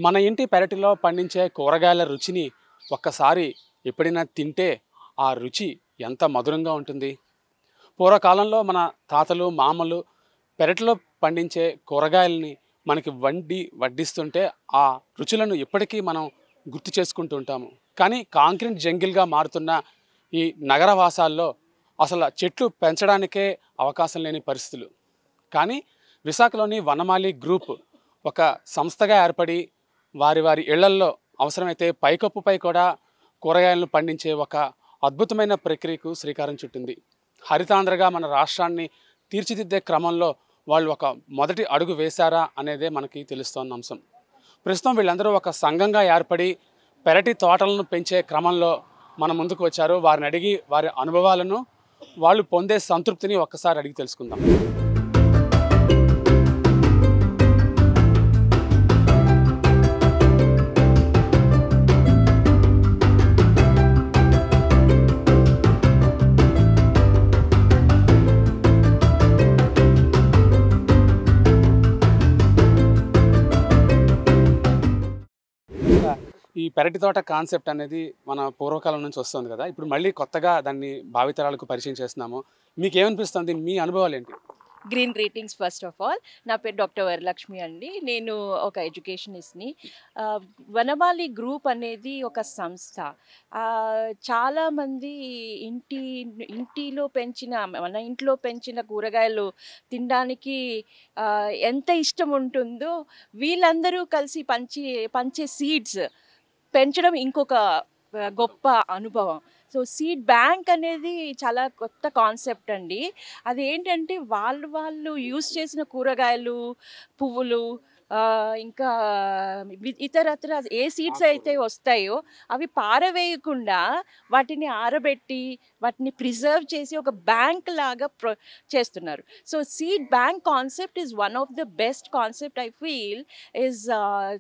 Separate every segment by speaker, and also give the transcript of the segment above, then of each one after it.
Speaker 1: మన ఇంటి పెరటిలో పండించే కూరగాయల రుచిని ఒక్కసారి ఎప్పుడైనా తింటే ఆ రుచి ఎంత మధురంగా ఉంటుంది. పూర్వకాలంలో మన తాతలు మామలు పెరటిలో పండించే కూరగాయలని మనకి వడ్డిస్తుంటే ఆ రుచులను ఇప్పటికీ మనం గుర్తు చేసుకుంటూ ఉంటాము. కానీ కాంక్రీట్ జంగిల్గా మారుతున్న ఈ నగరవాసాల్లో అసలు చెట్లు పెంచడానికే అవకాశం లేని పరిస్థితులు. కానీ విశాఖలోని వనమాలి గ్రూప్ ఒక సంస్థగా ఏర్పడి వారి వారి ఇళ్లల్లో అవసరమైతే పైకప్పుపై కూడా కూరగాయలను పండించే ఒక అద్భుతమైన ప్రక్రియకు శ్రీకారం చుట్టింది. హరితాంధ్రగా మన రాష్ట్రాన్ని తీర్చిదిద్దే క్రమంలో వాళ్ళు ఒక మొదటి అడుగు వేశారా అనేదే మనకి తెలుస్తోన్న అంశం. ప్రస్తుతం వీళ్ళందరూ ఒక సంఘంగా ఏర్పడి పెరటి తోటలను పెంచే క్రమంలో మన ముందుకు వచ్చారు. వారిని అడిగి వారి అనుభవాలను వాళ్ళు పొందే సంతృప్తిని ఒక్కసారి అడిగి తెలుసుకుందాం. ఈ పెరటి తోట కాన్సెప్ట్ అనేది మన పూర్వకాలం నుంచి వస్తుంది కదా. ఇప్పుడు మళ్ళీ కొత్తగా దాన్ని భావితరాలకు పరిచయం చేస్తున్నాము. మీకు ఏమనిపిస్తుంది? మీ అనుభవాలు ఏంటి?
Speaker 2: Green greetings first of all. నా పేరు డాక్టర్ వరలక్ష్మి అండి. నేను ఒక ఎడ్యుకేషనిస్ట్ని. వనమాలి గ్రూప్ అనేది ఒక సంస్థ. చాలామంది ఇంటిలో పెంచిన మన ఇంట్లో పెంచిన కూరగాయలు తినడానికి ఎంత ఇష్టం ఉంటుందో వీళ్ళందరూ కలిసి పంచే సీడ్స్ పెంచడం ఇంకొక గొప్ప అనుభవం. సో సీడ్ బ్యాంక్ అనేది చాలా కొత్త కాన్సెప్ట్ అండి. అదేంటంటే వాళ్ళు యూస్ చేసిన కూరగాయలు, పువ్వులు, ఇంకా ఇతరత్ర ఏ సీడ్స్ అయితే వస్తాయో అవి పారవేయకుండా వాటిని ఆరబెట్టి వాటిని ప్రిజర్వ్ చేసి ఒక బ్యాంక్ లాగా చేస్తున్నారు. So seed bank concept is one of the best concept I feel is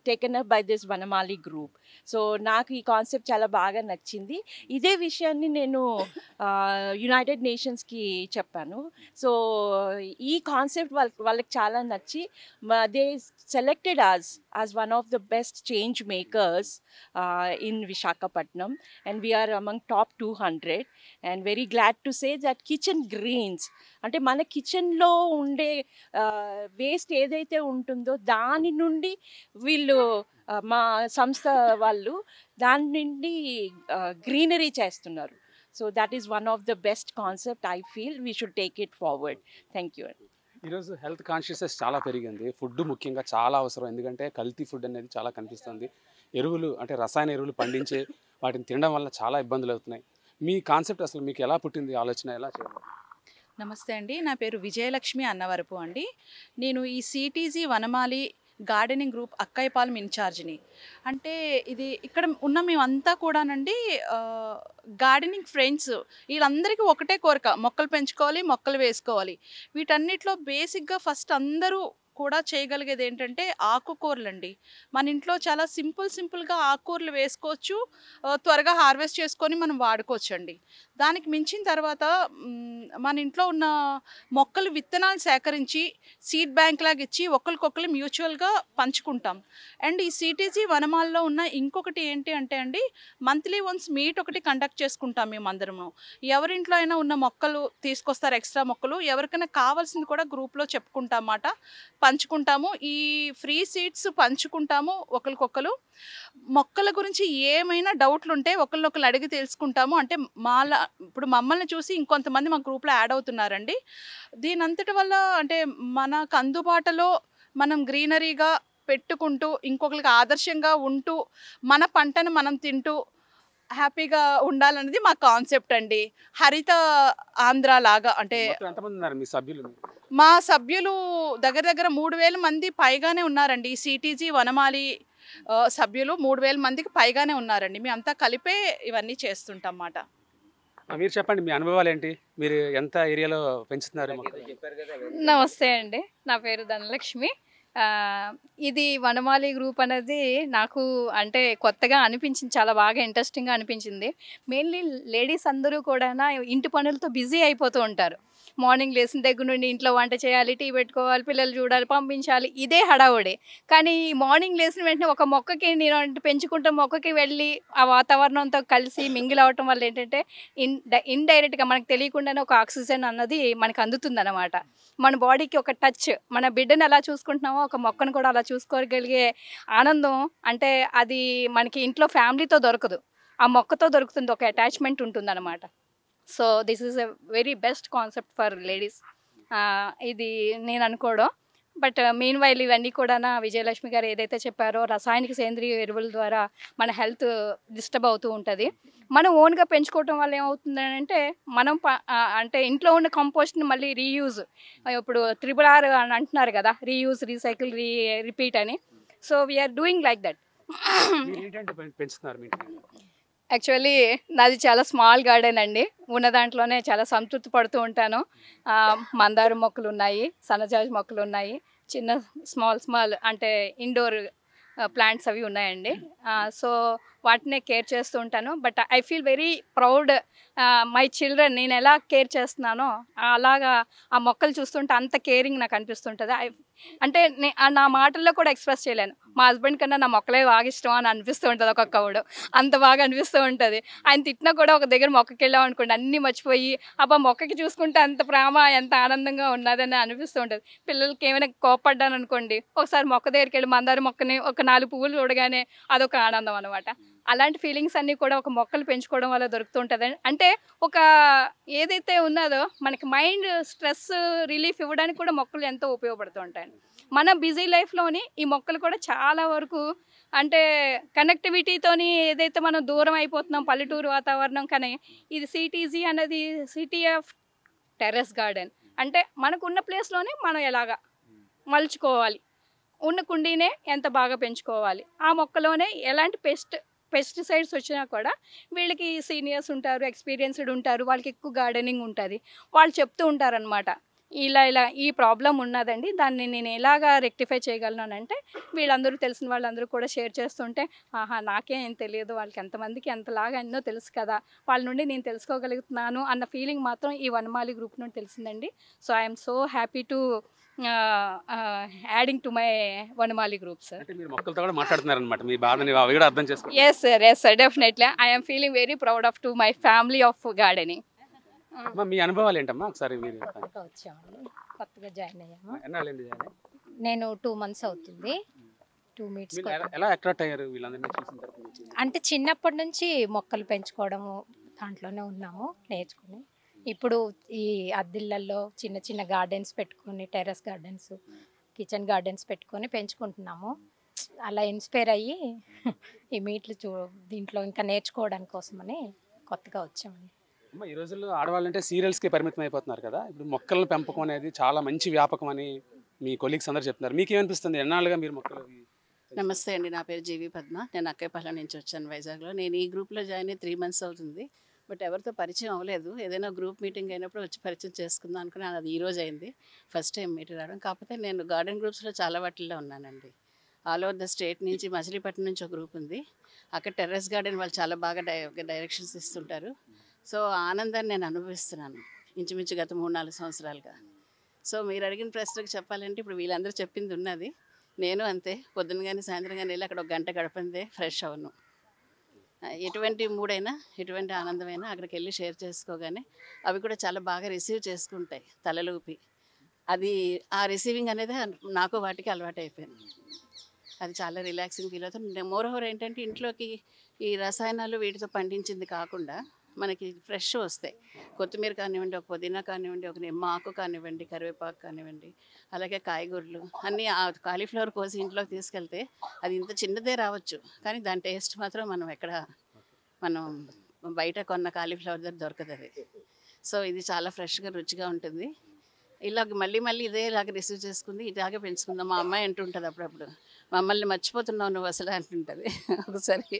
Speaker 2: taken up by this Vanamali group. So నాకు ఈ కాన్సెప్ట్ చాలా బాగా నచ్చింది. ఇదే విషయాన్ని నేను యునైటెడ్ నేషన్స్కి చెప్పాను. సో ఈ కాన్సెప్ట్ వాళ్ళకి చాలా నచ్చి they selected us as one of the best change makers in Visakhapatnam, and we are among top 200, and very glad to say that kitchen greens ante mana kitchen lo unde waste edaithe untundo dani nundi వీళ్ళు మా సంస్థ వాళ్ళు దాని నుండి greenery చేస్తున్నారు. So that is one of the best concept. I feel we should take it forward. Thank you.
Speaker 1: ఈరోజు health consciousness చాలా పెరిగింది. ఫుడ్ ముఖ్యంగా చాలా అవసరం. ఎందుకంటే కల్తీ ఫుడ్ అనేది చాలా కనిపిస్తుంది. ఎరువులు అంటే రసాయన ఎరువులు పండించే వాటిని తినడం వల్ల చాలా ఇబ్బందులు అవుతున్నాయి. మీ కాన్సెప్ట్ అసలు మీకు ఎలా పుట్టింది? ఆలోచన ఎలా చేయాలి?
Speaker 3: నమస్తే అండి, నా పేరు విజయలక్ష్మి అన్నవరపు అండి. నేను ఈ సిటీజీ వనమాలి గార్డెనింగ్ గ్రూప్ అక్కయ్యపాలెం ఇన్ఛార్జిని. అంటే ఇది ఇక్కడ ఉన్న మేమంతా కూడానండి గార్డెనింగ్ ఫ్రెండ్స్. వీళ్ళందరికీ ఒకటే కోరిక, మొక్కలు పెంచుకోవాలి, మొక్కలు వేసుకోవాలి. వీటన్నిటిలో బేసిక్గా ఫస్ట్ అందరూ కూడా చేయగలిగేది ఏంటంటే ఆకుకూరలండి. మన ఇంట్లో చాలా సింపుల్గా ఆకుకూరలు వేసుకోవచ్చు, త్వరగా హార్వెస్ట్ చేసుకొని మనం వాడుకోవచ్చు అండి. దానికి మించిన తర్వాత మన ఇంట్లో ఉన్న మొక్కలు విత్తనాలు సేకరించి సీడ్ బ్యాంక్ లాగా ఇచ్చి ఒకరికొకరు మ్యూచువల్గా పంచుకుంటాం. అండ్ ఈ సిటీజీ వనమాల్లో ఉన్న ఇంకొకటి ఏంటి అంటే అండి, మంత్లీ వన్స్ మీట్ ఒకటి కండక్ట్ చేసుకుంటాం మేమందరము. ఎవరింట్లో అయినా ఉన్న మొక్కలు తీసుకొస్తారు, ఎక్స్ట్రా మొక్కలు. ఎవరికైనా కావాల్సింది కూడా గ్రూప్లో చెప్పుకుంటాం అన్నమాట, పంచుకుంటాము. ఈ ఫ్రీ సీడ్స్ పంచుకుంటాము ఒకరికొకరు. మొక్కల గురించి ఏమైనా డౌట్లు ఉంటే ఒకరినొకరు అడిగి తెలుసుకుంటాము. అంటే ఇప్పుడు మమ్మల్ని చూసి ఇంకొంతమంది మా గ్రూప్లో యాడ్ అవుతున్నారండి. దీని అంతటి వల్ల అంటే మనకు అందుబాటులో మనం గ్రీనరీగా పెట్టుకుంటూ ఇంకొకరికి ఆదర్శంగా ఉంటూ మన పంటను మనం తింటూ హ్యాపీగా ఉండాలనేది మా కాన్సెప్ట్ అండి. హరిత ఆంధ్ర లాగా. అంటే మా సభ్యులు దగ్గర 3000 మంది పైగానే ఉన్నారండి. సిటీజీ వనమాలి సభ్యులు 3000 మందికి పైగానే ఉన్నారండి. మేమంతా కలిపే ఇవన్నీ చేస్తుంటాం అన్నమాట.
Speaker 1: మీరు చెప్పండి, మీ అనుభవాలు ఏంటి? మీరు ఎంత ఏరియాలో పెంచుతున్నారు?
Speaker 4: నమస్తే అండి, నా పేరు ధనలక్ష్మి. ఇది వనమాలి గ్రూప్ అనేది నాకు అంటే కొత్తగా అనిపించింది, చాలా బాగా ఇంట్రెస్టింగ్గా అనిపించింది. మెయిన్లీ లేడీస్ అందరూ కూడా ఇంటి పనులతో బిజీ అయిపోతూ ఉంటారు. మార్నింగ్ లేచిన దగ్గర నుండి ఇంట్లో వంట చేయాలి, టీ పెట్టుకోవాలి, పిల్లలు చూడాలి, పంపించాలి, ఇదే హడావుడే. కానీ ఈ మార్నింగ్ లేచిన వెంటనే ఒక మొక్కకి నేను పెంచుకుంటే మొక్కకి వెళ్ళి ఆ వాతావరణంతో కలిసి మింగిల్ అవ్వటం వల్ల ఏంటంటే ఇండైరెక్ట్గా మనకు తెలియకుండానే ఒక ఆక్సిజన్ అన్నది మనకు అందుతుంది అనమాట. మన బాడీకి ఒక టచ్, మన బిడ్డను ఎలా చూసుకుంటున్నామో ఒక మొక్కను కూడా అలా చూసుకోగలిగే ఆనందం అంటే అది మనకి ఇంట్లో ఫ్యామిలీతో దొరకదు, ఆ మొక్కతో దొరుకుతుంది, ఒక అటాచ్మెంట్ ఉంటుంది అనమాట. So this is a very best concept for ladies, ఇది నేను అనుకోవడం. బట్ మెయిన్ వైల్ ఇవన్నీ కూడా విజయలక్ష్మి గారు ఏదైతే చెప్పారో రసాయనిక సేంద్రియ ఎరువుల ద్వారా మన హెల్త్ డిస్టర్బ్ అవుతూ ఉంటుంది. మనం ఓన్గా పెంచుకోవటం వల్ల ఏమవుతుంది అంటే మనం అంటే ఇంట్లో ఉన్న కంపోస్ట్ని మళ్ళీ రీయూజ్, ఇప్పుడు RRR అని అంటున్నారు కదా, రీయూజ్, రీసైకిల్, రిపీట్ అని. So we are doing like that. Actually నాది చాలా స్మాల్ గార్డెన్ అండి, ఉన్న దాంట్లోనే చాలా సంతృప్తి పడుతూ ఉంటాను. మందార మొక్కలు ఉన్నాయి, సన్నజాజి మొక్కలు ఉన్నాయి, చిన్న స్మాల్ అంటే ఇండోర్ ప్లాంట్స్ అవి ఉన్నాయండి. సో వాటినే కేర్ చేస్తూ ఉంటాను. But I feel very proud my children, నేను ఎలా కేర్ చేస్తున్నానో అలాగా ఆ మొక్కలు చూస్తుంటే అంత కేరింగ్ నాకు అనిపిస్తుంటుంది. అంటే నా మాటల్లో కూడా ఎక్స్ప్రెస్ చేయలేను. మా హస్బెండ్ కన్నా నా మొక్కలే బాగా ఇష్టం అని అనిపిస్తూ ఉంటుంది ఒక్కొక్కడు, అంత బాగా అనిపిస్తూ ఉంటుంది. ఆయన తిట్టినా కూడా ఒక దగ్గర మొక్కకి వెళ్ళాం అనుకోండి అన్నీ మర్చిపోయి అబ్బా మొక్కకి చూసుకుంటే అంత ప్రేమ, ఎంత ఆనందంగా ఉన్నదని అనిపిస్తూ ఉంటుంది. పిల్లలకి ఏమైనా కోపడ్డాను అనుకోండి, ఒకసారి మొక్క దగ్గరికి వెళ్ళి మందార మొక్కని ఒక 4 పువ్వులు చూడగానే అదొక ఆనందం అనమాట. అలాంటి ఫీలింగ్స్ అన్నీ కూడా ఒక మొక్కలు పెంచుకోవడం వల్ల దొరుకుతూ ఉంటుంది. అంటే ఒక ఏదైతే ఉన్నదో మనకి మైండ్ స్ట్రెస్ రిలీఫ్ ఇవ్వడానికి కూడా మొక్కలు ఎంతో ఉపయోగపడుతూ ఉంటాయి. మన బిజీ లైఫ్లోని ఈ మొక్కలు కూడా చాలా వరకు అంటే కనెక్టివిటీతోని ఏదైతే మనం దూరం అయిపోతున్నాం పల్లెటూరు వాతావరణం, కానీ ఇది సిటీజీ అనేది సిటీ ఆఫ్ టెర్రస్ గార్డెన్. అంటే మనకున్న ప్లేస్లోనే మనం ఎలాగా మలుచుకోవాలి, ఉన్న కుండీనే ఎంత బాగా పెంచుకోవాలి, ఆ మొక్కలోనే ఎలాంటి పెస్టిసైడ్స్ వచ్చినా కూడా వీళ్ళకి సీనియర్స్ ఉంటారు, ఎక్స్పీరియన్స్డ్ ఉంటారు, వాళ్ళకి ఎక్కువ గార్డెనింగ్ ఉంటుంది, వాళ్ళు చెప్తూ ఉంటారనమాట ఇలా ఈ ప్రాబ్లం ఉన్నదండి, దాన్ని నేను ఎలాగా రెక్టిఫై చేయగలను అంటే వీళ్ళందరూ తెలిసిన వాళ్ళందరూ కూడా షేర్ చేస్తుంటే ఆహా నాకేం తెలియదు, వాళ్ళకి ఎంతమందికి ఎంతలాగా ఎన్నో తెలుసు కదా, వాళ్ళ నుండి నేను తెలుసుకోగలుగుతున్నాను అన్న ఫీలింగ్ మాత్రం ఈ వనమాలి గ్రూప్ నుండి తెలిసిందండి. So I'm so happy to adding to my Vanamali group sir. Yes sir, definitely I'm feeling very proud of to my family of gardening.
Speaker 1: మీ అనుభవాలు ఏంటమ్మా ఒకసారి మీరు?
Speaker 5: కొత్తగా జాయిన్ అయ్యాము, నేను 2 months అవుతుంది. 2 meets
Speaker 1: ఎలా అట్రాక్ట్ అయ్యారు వీళ్ళందరినీ చూసిన తర్వాత?
Speaker 5: అంటే చిన్నప్పటి నుంచి మొక్కలు పెంచుకోవడము దాంట్లోనే ఉన్నాము నేర్చుకుని. ఇప్పుడు ఈ అద్దిళ్ళల్లో చిన్న చిన్న గార్డెన్స్ పెట్టుకొని, టెర్రస్ గార్డెన్స్, కిచెన్ గార్డెన్స్ పెట్టుకొని పెంచుకుంటున్నాము. అలా ఇన్స్పైర్ అయ్యి ఈ మీట్లు దీంట్లో ఇంకా నేర్చుకోవడానికి కోసమని కొత్తగా వచ్చామండి.
Speaker 1: ఈ రోజుల్లో ఆడవాళ్ళంటే సీరియల్స్కి పరిమితం అయిపోతున్నారు కదా, ఇప్పుడు మొక్కల పెంపకం అనేది చాలా మంచి వ్యాపకం అని మీ కొలీగ్స్ అందరూ చెప్తున్నారు. మీకేమనిపిస్తుంది, ఎన్నాళ్ళుగా మీరు మొక్కలు?
Speaker 6: నమస్తే అండి, నా పేరు జీవి పద్మ, నేను అక్కయ్యపాలెం నుంచి వచ్చాను వైజాగ్లో. నేను ఈ గ్రూప్లో జాయిన్ అయ్యి 3 months అవుతుంది. బట్ ఎవరితో పరిచయం అవ్వలేదు. ఏదైనా గ్రూప్ మీటింగ్ అయినప్పుడు వచ్చి పరిచయం చేసుకుందాం అనుకున్నాను. అది ఈరోజు అయింది, ఫస్ట్ టైం మీటింగ్ రావడం. కాకపోతే నేను గార్డెన్ గ్రూప్స్లో చాలా వాటిల్లో ఉన్నానండి. ఆల్ ఓవర్ ద స్టేట్ నుంచి, మచిలీపట్నం నుంచి ఒక గ్రూప్ ఉంది, అక్కడ టెర్రస్ గార్డెన్ వాళ్ళు చాలా బాగా డైరెక్షన్స్ ఇస్తుంటారు. సో ఆనందాన్ని నేను అనుభవిస్తున్నాను ఇంచుమించు గత 3-4 సంవత్సరాలుగా. సో మీరు అడిగిన ప్రశ్నకు చెప్పాలంటే ఇప్పుడు వీళ్ళందరూ చెప్పింది ఉన్నది, నేను అంతే. పొద్దున కానీ సాయంత్రం కానీ వెళ్ళి అక్కడ 1 గంట గడపందే ఫ్రెష్ అవును. ఎటువంటి మూడైనా, ఎటువంటి ఆనందమైనా అక్కడికి వెళ్ళి షేర్ చేసుకోగానే అవి కూడా చాలా బాగా రిసీవ్ చేసుకుంటాయి తలలూపి. అది ఆ రిసీవింగ్ అనేది నాకు వాటికి అలవాటు అయిపోయింది. అది చాలా రిలాక్సింగ్ ఫీల్ అవుతుంది. మోరోవర్ ఏంటంటే ఇంట్లోకి ఈ రసాయనాలు వీటితో పండించింది కాకుండా మనకి ఫ్రెష్ వస్తాయి. కొత్తిమీర కానివ్వండి, ఒక పుదీనా కానివ్వండి, ఒక నిమ్మ ఆకు కానివ్వండి, కరివేపాకు కానివ్వండి, అలాగే కాయగూరలు అన్నీ. ఆ కాలీఫ్లవర్ కోసి ఇంట్లోకి తీసుకెళ్తే అది ఇంత చిన్నదే రావచ్చు, కానీ దాని టేస్ట్ మాత్రం మనం బయట కొన్న కాలీఫ్లవర్ దగ్గర దొరకదు అది. సో ఇది చాలా ఫ్రెష్గా రుచిగా ఉంటుంది. ఇలాగ మళ్ళీ ఇదేలాగా రిసీవ్ చేసుకుంది, ఇలాగే పెంచుకుందాం. మా అమ్మాయి అంటుంటుంది అప్పుడప్పుడు, మమ్మల్ని మర్చిపోతున్నావు నువ్వు అసలు అంటుంటుంది ఒకసారి.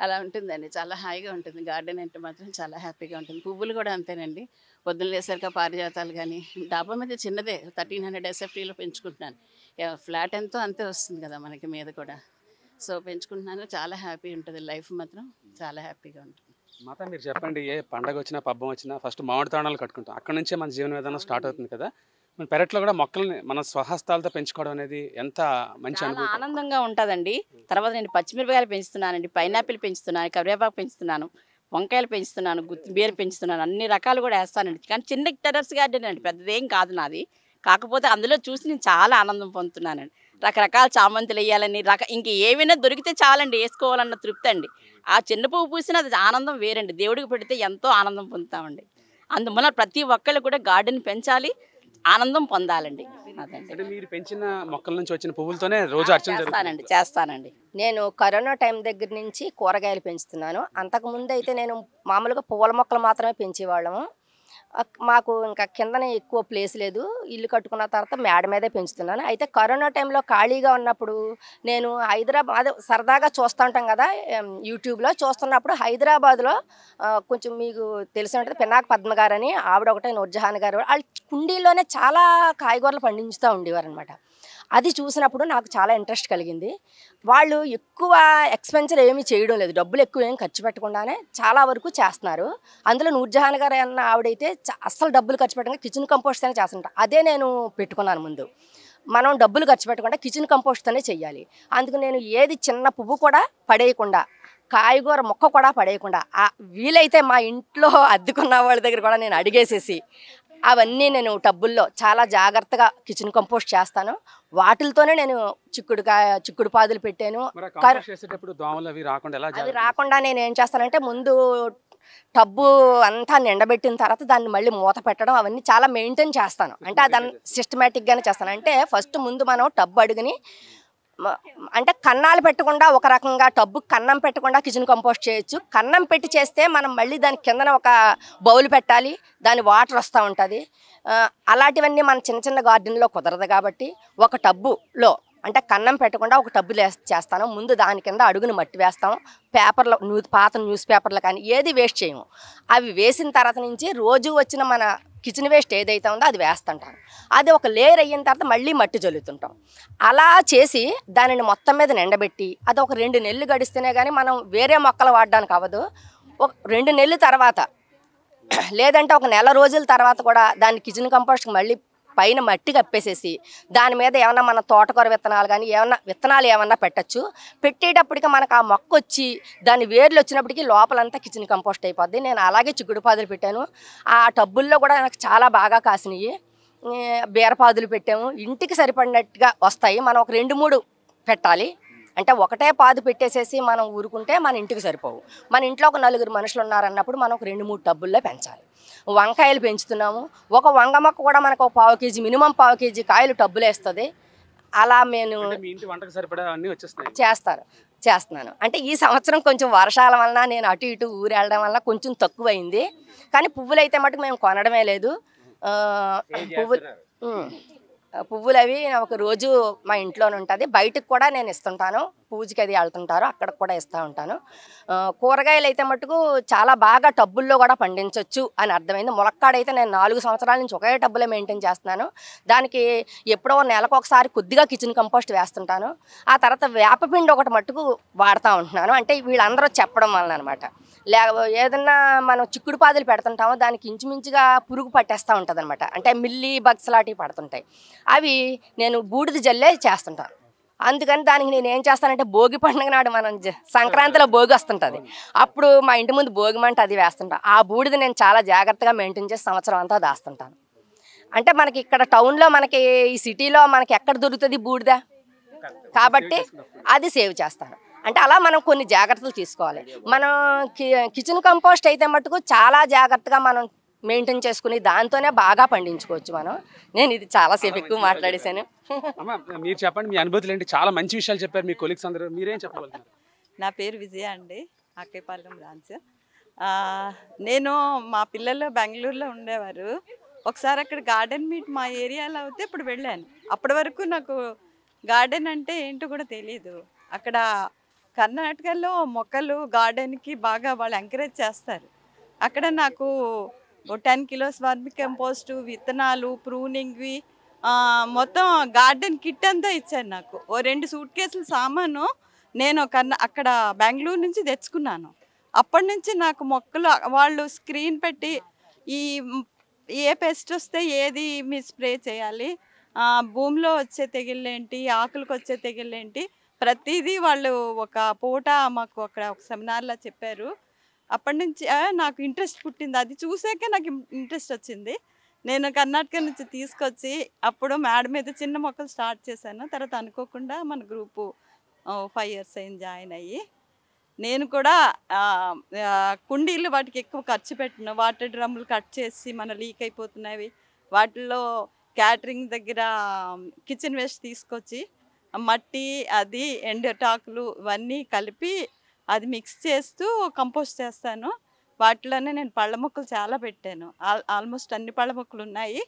Speaker 6: అలా ఉంటుందండి, చాలా హాయిగా ఉంటుంది. గార్డెన్ అంటే మాత్రం చాలా హ్యాపీగా ఉంటుంది. పువ్వులు కూడా అంతేనండి, పొద్దున్న లేసరిగా పారిజాతాలు కానీ. డాబా మీద చిన్నదే 1300 SFTలో పెంచుకుంటున్నాను. ఫ్లాట్ ఎంతో అంతే వస్తుంది కదా మనకి మీద కూడా. సో పెంచుకుంటున్నాను, చాలా హ్యాపీ ఉంటుంది. లైఫ్ మాత్రం చాలా హ్యాపీగా ఉంటుంది.
Speaker 1: మాత మీరు చెప్పండి, ఏ పండగ వచ్చినా పబ్బం వచ్చినా ఫస్ట్ మామిడి తోరణాలు కట్టుకుంటాం, అక్కడ నుంచే మన జీవన విధానం స్టార్ట్ అవుతుంది కదా. మన పెరట్లో కూడా మొక్కల్ని మన స్వహస్తాలతో పెంచుకోవడం అనేది ఎంత మంచి
Speaker 6: చాలా
Speaker 1: అనుభూతి.
Speaker 6: ఆనందంగా ఉంటుందండి. తర్వాత నేను పచ్చిమిరపకాయలు పెంచుతున్నానండి, పైనాపిల్ పెంచుతున్నాను, కరివేపాకు పెంచుతున్నాను, వంకాయలు పెంచుతున్నాను, గుత్తిబీర పెంచుతున్నాను, అన్ని రకాలు కూడా వేస్తానండి. కానీ చిన్న టెర్రస్ గార్డెన్ అండి, పెద్దదేం కాదు నాది. కాకపోతే అందులో చూసి నేను చాలా ఆనందం పొందుతున్నానండి. రకరకాల చామంతులు వేయాలని ఇంక ఏమైనా దొరికితే చాలండి, వేసుకోవాలన్న తృప్తి అండి. ఆ చిన్న పువ్వు పూసిన అది ఆనందం వేరండి, దేవుడికి పెడితే ఎంతో ఆనందం పొందుతామండి. అందువల్ల ప్రతి ఒక్కళ్ళు కూడా గార్డెన్ పెంచాలి, ఆనందం పొందాలండి. అదండి.
Speaker 1: అంటే మీరు పెంచిన మొక్కల నుంచి వచ్చిన పువ్వులతోనే రోజు అర్చన జరుగుతుంది.
Speaker 6: చేస్తానండి.
Speaker 7: నేను కరోనా టైం దగ్గర నుంచి కూరగాయలు పెంచుతున్నాను. అంతకుముందు అయితే నేను మామూలుగా పువ్వుల మొక్కలు మాత్రమే పెంచేవాళ్ళము. మాకు ఇంకా కిందనే ఎక్కువ ప్లేస్ లేదు, ఇల్లు కట్టుకున్న తర్వాత మేడ మీదే పెంచుతున్నాను. అయితే కరోనా టైంలో ఖాళీగా ఉన్నప్పుడు నేను హైదరాబాద్ సరదాగా చూస్తూ ఉంటాం కదా, యూట్యూబ్లో చూస్తున్నప్పుడు హైదరాబాద్లో కొంచెం మీకు తెలిసి ఉంటుంది, పినాక పద్మ గారు అని ఆవిడ ఒకటే, నూర్జహాన్ గారు, వాళ్ళు కుండీల్లోనే చాలా కాయగూరలు పండించుతూ ఉండేవారు అనమాట. అది చూసినప్పుడు నాకు చాలా ఇంట్రెస్ట్ కలిగింది. వాళ్ళు ఎక్కువ ఎక్స్పెన్సర్ ఏమీ చేయడం లేదు, డబ్బులు ఎక్కువ ఏం ఖర్చు పెట్టకుండానే చాలా వరకు చేస్తున్నారు. అందులో నూర్జహాన్ గారు అన్న ఆవిడైతే అస్సలు డబ్బులు ఖర్చు పెట్టకుండా కిచెన్ కంపోస్ట్తోనే చేస్తుంటారు. అదే నేను పెట్టుకున్నాను ముందు, మనం డబ్బులు ఖర్చు పెట్టకుండా కిచెన్ కంపోస్ట్తోనే చెయ్యాలి. అందుకు నేను ఏది చిన్న పువ్వు కూడా పడేయకుండా, కాయగూర మొక్క కూడా పడేయకుండా, వీలైతే మా ఇంట్లో అద్దెకున్న వాళ్ళ దగ్గర కూడా నేను అడిగేసేసి అవన్నీ నేను టబ్బుల్లో చాలా జాగ్రత్తగా కిచెన్ కంపోస్ట్ చేస్తాను. వాటితోనే నేను చిక్కుడు పాదులు పెట్టాను. అవి రాకుండా నేను ఏం చేస్తానంటే, ముందు టబ్బు అంతా నిండబెట్టిన తర్వాత దాన్ని మళ్ళీ మూత పెట్టడం అవన్నీ చాలా మెయింటైన్ చేస్తాను. అంటే దాన్ని సిస్టమేటిక్గానే చేస్తాను. అంటే ఫస్ట్ ముందు మనం టబ్బు అడుగుని అంటే కన్నాలు పెట్టకుండా, ఒక రకంగా టబ్బు కన్నం పెట్టకుండా కిచెన్ కంపోస్ట్ చేయొచ్చు. కన్నం పెట్టి చేస్తే మనం మళ్ళీ దాని కిందన ఒక బౌల్ పెట్టాలి, దాని వాటర్ వస్తూ ఉంటుంది. అలాంటివన్నీ మన చిన్న చిన్న గార్డెన్లో కుదరదు కాబట్టి ఒక టబ్బులో అంటే కన్నం పెట్టకుండా ఒక టబ్బు చేస్తాను. ముందు దాని కింద అడుగుని మట్టి వేస్తాము, పేపర్లో పాత న్యూస్ పేపర్లు కానీ ఏది వేస్ట్ చేయము. అవి వేసిన తర్వాత నుంచి రోజు వచ్చిన మన కిచెన్ వేస్ట్ ఏదైతే ఉందో అది వేస్తుంటాను. అది ఒక లేయర్ అయిన తర్వాత మళ్ళీ మట్టి జల్లుతుంటాం. అలా చేసి దానిని మొత్తం మీద నిండబెట్టి అది ఒక 2 నెలలు గడిస్తేనే కానీ మనం వేరే మొక్కలు వాడడానికి అవ్వదు. ఒక 2 నెలల తర్వాత లేదంటే ఒక నెల రోజుల తర్వాత కూడా దాన్ని కిచెన్ కంపోస్ట్కి మళ్ళీ పైన మట్టి కప్పేసేసి దాని మీద ఏమన్నా మన తోటకూర విత్తనాలు కానీ విత్తనాలు ఏమన్నా పెట్టచ్చు. పెట్టేటప్పటికి మనకు ఆ మొక్క వచ్చి దాని వేర్లు వచ్చినప్పటికీ లోపలంతా కిచెన్ కంపోస్ట్ అయిపోద్ది. నేను అలాగే చిక్కుడు పాదులు పెట్టాను. ఆ టబ్బుల్లో కూడా నాకు చాలా బాగా కాసినాయి. బీరపాదులు పెట్టాము, ఇంటికి సరిపడినట్టుగా వస్తాయి. మనం ఒక 2-3 పెట్టాలి. అంటే ఒకటే పాదు పెట్టేసేసి మనం ఊరుకుంటే మన ఇంటికి సరిపోవు. మన ఇంట్లో ఒక 4 మనుషులు ఉన్నారన్నప్పుడు మనం ఒక 2-3 టబ్బుల్లో పెంచాలి. వంకాయలు పెంచుతున్నాము. ఒక వంగ మొక్క కూడా మనకు ఒక 1/4 కేజీ, మినిమం 1/4 కేజీ కాయలు టబ్బులు వేస్తుంది. అలా నేను చేస్తున్నాను. అంటే ఈ సంవత్సరం కొంచెం వర్షాల వలన నేను అటు ఇటు ఊరు వెళ్ళడం వల్ల కొంచెం తక్కువైంది. కానీ పువ్వులు అయితే మటుకు మేము కొనడమే లేదు. పువ్వులు అవి ఒక రోజు మా ఇంట్లోనే ఉంటుంది. బయటకు కూడా నేను ఇస్తుంటాను, పూజకి అది వెళ్తుంటారు అక్కడికి కూడా ఇస్తూ ఉంటాను. కూరగాయలు అయితే మటుకు చాలా బాగా టబ్బుల్లో కూడా పండించవచ్చు అని అర్థమైంది. ములక్కాడైతే నేను 4 సంవత్సరాల నుంచి ఒకే టబ్బులో మెయింటైన్ చేస్తున్నాను. దానికి ఎప్పుడో నెలకు ఒకసారి కొద్దిగా కిచెన్ కంపోస్ట్ వేస్తుంటాను. ఆ తర్వాత వేపపిండి ఒకటి మట్టుకు వాడుతూ ఉంటున్నాను. అంటే వీళ్ళందరూ చెప్పడం వలన అనమాట. ఏదన్నా మనం చిక్కుడు పాదులు పెడుతుంటామో దానికి ఇంచుమించుగా పురుగు పట్టేస్తూ ఉంటుంది అనమాట. అంటే మిల్లీ బగ్స్ లాంటివి పడుతుంటాయి. అవి నేను బూడిద జల్లే చేస్తుంటాను. అందుకని దానికి నేను ఏం చేస్తానంటే, భోగి పండుగ నాడు మనం సంక్రాంతిలో భోగి వస్తుంటుంది, అప్పుడు మా ఇంటి ముందు భోగి మంట అది వేస్తుంటాను. ఆ బూడిద నేను చాలా జాగ్రత్తగా మెయింటైన్ చేసి సంవత్సరం అంతా దాస్తుంటాను. అంటే మనకి ఇక్కడ టౌన్లో మనకి ఈ సిటీలో మనకి ఎక్కడ దొరుకుతుంది బూడిద, కాబట్టి అది సేవ్ చేస్తాను. అంటే అలా మనం కొన్ని జాగ్రత్తలు తీసుకోవాలి. మనం కిచెన్ కంపోస్ట్ అయితే మటుకు చాలా జాగ్రత్తగా మనం మెయింటైన్ చేసుకుని దాంతోనే బాగా పండించుకోవచ్చు మనం. నేను ఇది చాలాసేపు ఎక్కువ మాట్లాడేశాను.
Speaker 1: మీరు చెప్పండి, మీ అనుభూతులు ఏంటి? చాలా మంచి విషయాలు చెప్పారు మీ కొలీగ్స్ అందరూ. మీరేం చెప్పగలుగుతారు?
Speaker 8: నా పేరు విజయ అండి, అక్కయ్యపాలెం బ్రాంచ్. నేను మా పిల్లలు బెంగళూరులో ఉండేవారు. ఒకసారి అక్కడ గార్డెన్ మీట్ మా ఏరియాలో అయితే ఇప్పుడు వెళ్ళాను. అప్పటి వరకు నాకు గార్డెన్ అంటే ఏంటో కూడా తెలియదు. అక్కడ కర్ణాటకలో మొక్కలు గార్డెన్కి బాగా వాళ్ళు ఎంకరేజ్ చేస్తారు. అక్కడ నాకు 10 kilos వర్మి కంపోస్ట్, విత్తనాలు, ప్రూనింగ్వి, మొత్తం గార్డెన్ కిట్ అంతా ఇచ్చారు నాకు. 2 సూట్ కేసులు సామాను నేను అక్కడ బెంగళూరు నుంచి తెచ్చుకున్నాను. అప్పటి నుంచి నాకు మొక్కలు వాళ్ళు స్క్రీన్ పెట్టి ఈ ఏ పెస్ట్ వస్తే ఏది మీ స్ప్రే చేయాలి, భూమిలో వచ్చే తెగుళ్ళేంటి, ఆకులకు వచ్చే తెగుళ్ళేంటి, ప్రతిదీ వాళ్ళు ఒక పూట మాకు అక్కడ ఒక సెమినార్లో చెప్పారు. అప్పటి నుంచి నాకు ఇంట్రెస్ట్ పుట్టింది. అది చూసాకే నాకు ఇంట్రెస్ట్ వచ్చింది. నేను కర్ణాటక నుంచి తీసుకొచ్చి అప్పుడు మేడ మీద చిన్న మొక్కలు స్టార్ట్ చేశాను. తర్వాత అనుకోకుండా మన గ్రూపు 5 years అయింది జాయిన్ అయ్యి. నేను కూడా కుండీలు వాటికి ఎక్కువ ఖర్చు పెట్టను. వాటర్ డ్రమ్ములు కట్ చేసి మన లీక్ అయిపోతున్నవి వాటిల్లో క్యాటరింగ్ దగ్గర కిచెన్ వేస్ట్ తీసుకొచ్చి మట్టి అది ఎండటాకులు ఇవన్నీ కలిపి అది మిక్స్ చేస్తూ కంపోస్ట్ చేస్తాను. వాటిలోనే నేను పళ్ళ మొక్కలు చాలా పెట్టాను. ఆల్మోస్ట్ అన్ని పళ్ళ మొక్కలు ఉన్నాయి.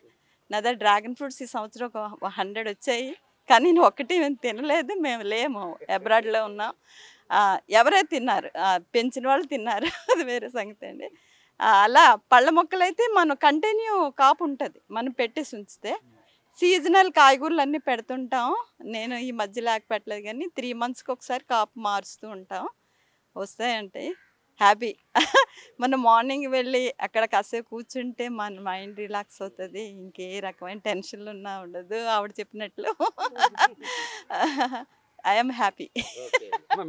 Speaker 8: నా దగ్గర డ్రాగన్ ఫ్రూట్స్ ఈ సంవత్సరం ఒక 100 వచ్చాయి. కానీ నేను ఒక్కటి మేము తినలేదు, మేము లేము, అబ్రాడ్లో ఉన్నాం. ఎవరైతే తిన్నారు, పెంచిన వాళ్ళు తిన్నారు, అది వేరే సంగతి అండి. అలా పళ్ళ మొక్కలు అయితే మనం కంటిన్యూ కాపు ఉంటుంది మనం పెట్టేసి ఉంచితే. సీజనల్ కాయగూరలు అన్నీ పెడుతుంటాం. నేను ఈ మధ్య లేక పెట్టలేదు కానీ 3 monthsకి ఒకసారి కాపు మారుస్తూ ఉంటాం. వస్తాయంటే హ్యాపీ. మనం మార్నింగ్ వెళ్ళి అక్కడ కాసేపు కూర్చుంటే మన మైండ్ రిలాక్స్ అవుతుంది. ఇంకే రకమైన టెన్షన్లు ఉన్నా ఉండదు. ఆవిడ చెప్పినట్లు ఐఎమ్ హ్యాపీ.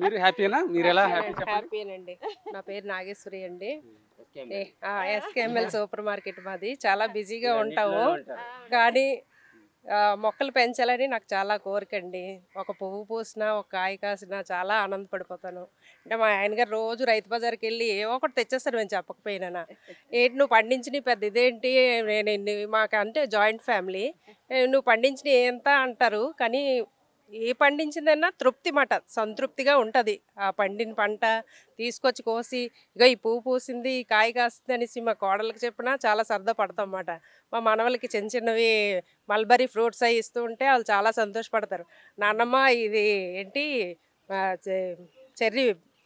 Speaker 1: మీరు హ్యాపీనా? మీరు ఎలా హ్యాపీ?
Speaker 9: హ్యాపీనండి. నా పేరు నాగేశ్వరి అండి. ఎస్కేఎంఎల్ సూపర్ మార్కెట్ మాది. చాలా బిజీగా ఉంటాము కానీ మొక్కలు పెంచాలని నాకు చాలా కోరిక అండి. ఒక పువ్వు పూసినా ఒక కాయ కాసినా చాలా ఆనందపడిపోతాను. అంటే మా ఆయన గారు రోజు రైతు బజార్కి వెళ్ళి ఏవో ఒకటి తెచ్చేస్తారు మేము చెప్పకపోయినా. ఏంటి నువ్వు పండించిన పెద్ద ఇదేంటి, నేను మాకు అంటే జాయింట్ ఫ్యామిలీ, నువ్వు పండించిన ఎంత అంటారు కానీ ఏ పండించిందన్నా తృప్తి మాట, సంతృప్తిగా ఉంటుంది. ఆ పండిన పంట తీసుకొచ్చి కోసి ఇగో ఈ పువ్వు పూసింది ఈ కాయ కాస్తుంది అనేసి మా కోడలకు చెప్పినా చాలా సరదా పడతాం అన్నమాట. మా మనవలకి చిన్న చిన్నవి మల్బరీ ఫ్రూట్స్ అవి ఇస్తూ ఉంటే వాళ్ళు చాలా సంతోషపడతారు. నాన్నమ్మ ఇది ఏంటి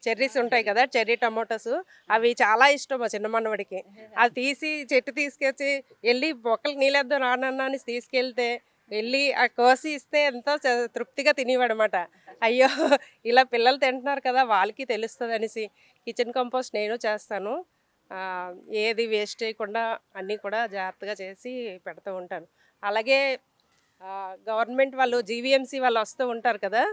Speaker 9: చెర్రీస్ ఉంటాయి కదా, చెర్రీ టమోటాస్, అవి చాలా ఇష్టం మా చిన్న మనవడికి. అది తీసి చెట్టు తీసుకొచ్చి వెళ్ళి మొక్కలకి నీళ్ళేద్దాం నాన్న అని తీసుకెళ్తే వెళ్ళి ఆ కోసి ఇస్తే ఎంతో తృప్తిగా తినేవాడనమాట. అయ్యో ఇలా పిల్లలు తింటున్నారు కదా వాళ్ళకి తెలుస్తుంది అనేసి కిచెన్ కంపోస్ట్ నేను చేస్తాను. ఏది వేస్ట్ చేయకుండా అన్నీ కూడా జాగ్రత్తగా చేసి పెడుతూ ఉంటాను. అలాగే గవర్నమెంట్ వాళ్ళు జీవీఎంసీ వాళ్ళు వస్తూ ఉంటారు కదా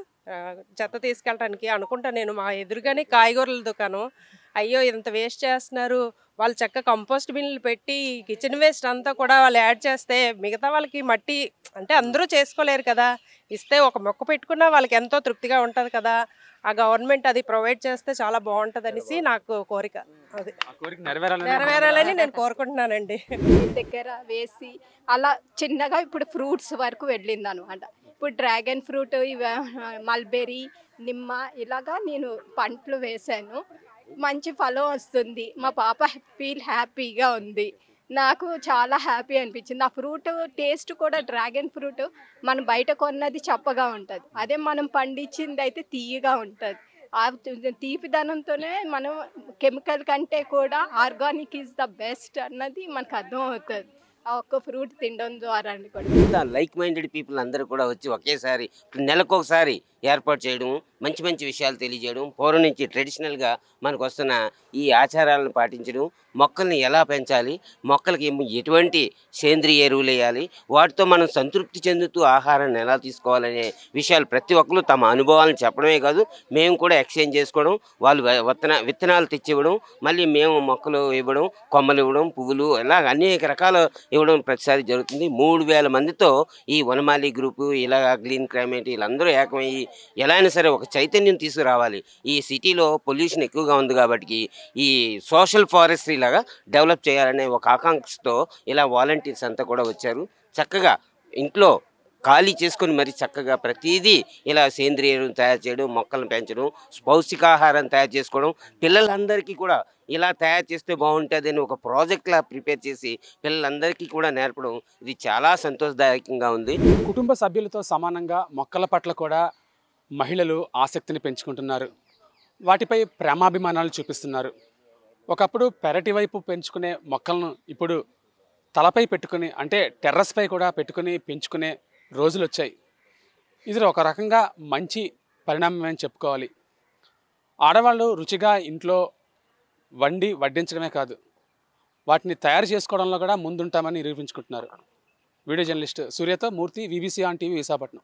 Speaker 9: చెత్త తీసుకెళ్ళడానికి. అనుకుంటా నేను మా ఎదురుగానే కాయగూరల దుకాణం, అయ్యో ఇంత వేస్ట్ చేస్తున్నారు, వాళ్ళు చక్కగా కంపోస్ట్ బిన్లు పెట్టి కిచెన్ వేస్ట్ అంతా కూడా వాళ్ళు యాడ్ చేస్తే మిగతా వాళ్ళకి మట్టి అంటే అందరూ చేసుకోలేరు కదా, ఇస్తే ఒక మొక్క పెట్టుకున్నా వాళ్ళకి ఎంతో తృప్తిగా ఉంటుంది కదా. ఆ గవర్నమెంట్ అది ప్రొవైడ్ చేస్తే చాలా బాగుంటుంది అనేసి నాకు కోరిక. అది నెరవేరాలని నేను కోరుకుంటున్నానండి.
Speaker 5: దగ్గర వేసి అలా చిన్నగా ఇప్పుడు ఫ్రూట్స్ వరకు వెళ్ళింది అనమాట. ఇప్పుడు డ్రాగన్ ఫ్రూట్, మల్బెరీ, నిమ్మ ఇలాగా నేను పంటలు వేశాను. మంచి ఫలం వస్తుంది. మా పాప ఫీల్ హ్యాపీగా ఉంది. నాకు చాలా హ్యాపీ అనిపించింది. ఆ ఫ్రూట్ టేస్ట్ కూడా, డ్రాగన్ ఫ్రూట్ మనం బయట కొన్నది చప్పగా ఉంటుంది, అదే మనం పండించింది అయితే తీయగా ఉంటుంది. ఆ తీపిదనంతోనే మనం కెమికల్ కంటే కూడా ఆర్గానిక్ ఈజ్ ద బెస్ట్ అన్నది మనకు అర్థం అవుతుంది ఆ ఒక్క ఫ్రూట్ తినడం ద్వారా. కూడా
Speaker 10: లైక్ మైండెడ్ పీపుల్ అందరూ కూడా వచ్చి ఒకేసారి నెలకొకసారి ఏర్పాటు చేయడం, మంచి మంచి విషయాలు తెలియజేయడం, పూర్వం నుంచి ట్రెడిషనల్గా మనకు వస్తున్న ఈ ఆచారాలను పాటించడం, మొక్కల్ని ఎలా పెంచాలి, మొక్కలకి ఎటువంటి సేంద్రియ ఎరువులు వేయాలి, వాటితో మనం సంతృప్తి చెందుతూ ఆహారాన్ని ఎలా తీసుకోవాలనే విషయాలు ప్రతి ఒక్కరు తమ అనుభవాలను చెప్పడమే కాదు మేము కూడా ఎక్స్చేంజ్ చేసుకోవడం, వాళ్ళు విత్తనాలు తెచ్చివ్వడం, మళ్ళీ మేము మొక్కలు ఇవ్వడం, కొమ్మలు ఇవ్వడం, పువ్వులు ఇలా అనేక రకాలు ఇవ్వడం ప్రతిసారి జరుగుతుంది. 3000 మందితో ఈ వనమాలి గ్రూపు ఇలా గ్రీన్ క్లైమేట్ వీళ్ళందరూ ఏకమయ్యి ఎలా అయినా సరే ఒక చైతన్యం తీసుకురావాలి. ఈ సిటీలో పొల్యూషన్ ఎక్కువగా ఉంది కాబట్టి ఈ సోషల్ ఫారెస్ట్రీ లాగా డెవలప్ చేయాలనే ఒక ఆకాంక్షతో ఇలా వాలంటీర్స్ అంతా కూడా వచ్చారు. చక్కగా ఇంట్లో ఖాళీ చేసుకొని మరి చక్కగా ప్రతిదీ ఇలా సేంద్రియ ఎరువులు తయారు చేయడం, మొక్కలను పెంచడం, పౌష్టికాహారం తయారు చేసుకోవడం, పిల్లలందరికీ కూడా ఇలా తయారు చేస్తే బాగుంటుంది అని ఒక ప్రాజెక్ట్లా ప్రిపేర్ చేసి పిల్లలందరికీ కూడా నేర్పడం ఇది చాలా సంతోషదాయకంగా ఉంది.
Speaker 1: కుటుంబ సభ్యులతో సమానంగా మొక్కల పట్ల కూడా మహిళలు ఆసక్తిని పెంచుకుంటున్నారు. వాటిపై ప్రేమాభిమానాలు చూపిస్తున్నారు. ఒకప్పుడు పెరటి వైపు పెంచుకునే మొక్కలను ఇప్పుడు తలపై పెట్టుకుని అంటే టెర్రస్పై కూడా పెట్టుకుని పెంచుకునే రోజులు వచ్చాయి. ఇది ఒక రకంగా మంచి పరిణామం అని చెప్పుకోవాలి. ఆడవాళ్ళు రుచిగా ఇంట్లో వండి వడ్డించడమే కాదు, వాటిని తయారు చేసుకోవడంలో కూడా ముందుంటామని నిరూపించుకుంటున్నారు. వీడియో జర్నలిస్ట్ సూర్యతో Murthy, VBC on TV, Visakhapatnam.